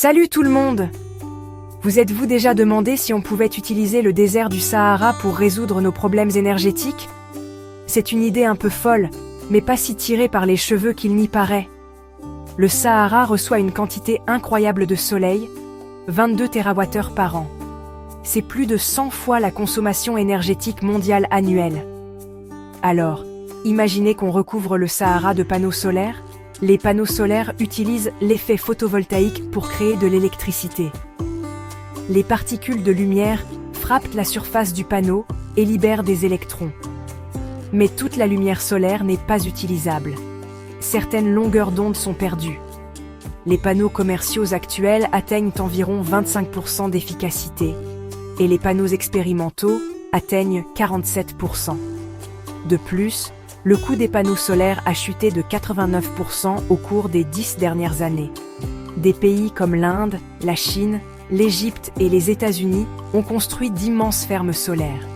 Salut tout le monde! Vous êtes-vous déjà demandé si on pouvait utiliser le désert du Sahara pour résoudre nos problèmes énergétiques? C'est une idée un peu folle, mais pas si tirée par les cheveux qu'il n'y paraît. Le Sahara reçoit une quantité incroyable de soleil, 22 TWh par an. C'est plus de 100 fois la consommation énergétique mondiale annuelle. Alors, imaginez qu'on recouvre le Sahara de panneaux solaires. Les panneaux solaires utilisent l'effet photovoltaïque pour créer de l'électricité. Les particules de lumière frappent la surface du panneau et libèrent des électrons. Mais toute la lumière solaire n'est pas utilisable. Certaines longueurs d'onde sont perdues. Les panneaux commerciaux actuels atteignent environ 25% d'efficacité et les panneaux expérimentaux atteignent 47%. De plus, le coût des panneaux solaires a chuté de 89% au cours des 10 dernières années. Des pays comme l'Inde, la Chine, l'Égypte et les États-Unis ont construit d'immenses fermes solaires.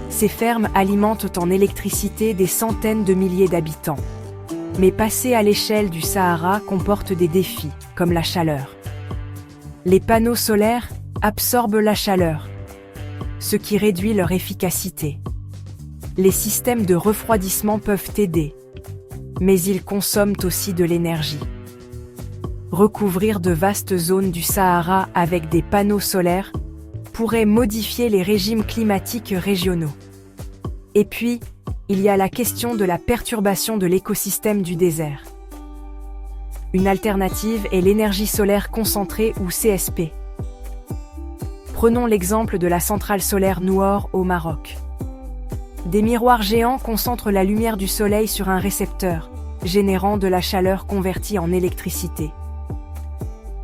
Ces fermes alimentent en électricité des centaines de milliers d'habitants. Mais passer à l'échelle du Sahara comporte des défis, comme la chaleur. Les panneaux solaires absorbent la chaleur, ce qui réduit leur efficacité. Les systèmes de refroidissement peuvent aider, mais ils consomment aussi de l'énergie. Recouvrir de vastes zones du Sahara avec des panneaux solaires pourrait modifier les régimes climatiques régionaux. Et puis, il y a la question de la perturbation de l'écosystème du désert. Une alternative est l'énergie solaire concentrée ou CSP. Prenons l'exemple de la centrale solaire Noor au Maroc. Des miroirs géants concentrent la lumière du soleil sur un récepteur, générant de la chaleur convertie en électricité.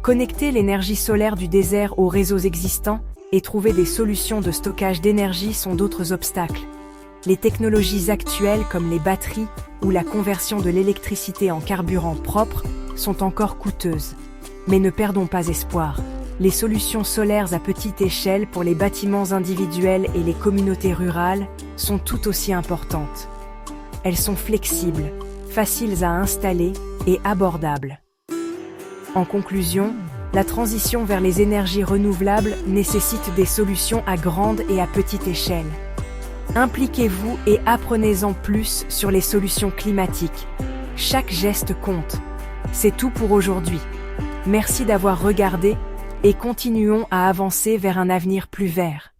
Connecter l'énergie solaire du désert aux réseaux existants et trouver des solutions de stockage d'énergie sont d'autres obstacles. Les technologies actuelles comme les batteries ou la conversion de l'électricité en carburant propre sont encore coûteuses. Mais ne perdons pas espoir. Les solutions solaires à petite échelle pour les bâtiments individuels et les communautés rurales sont tout aussi importantes. Elles sont flexibles, faciles à installer et abordables. En conclusion, la transition vers les énergies renouvelables nécessite des solutions à grande et à petite échelle. Impliquez-vous et apprenez-en plus sur les solutions climatiques. Chaque geste compte. C'est tout pour aujourd'hui. Merci d'avoir regardé et continuons à avancer vers un avenir plus vert.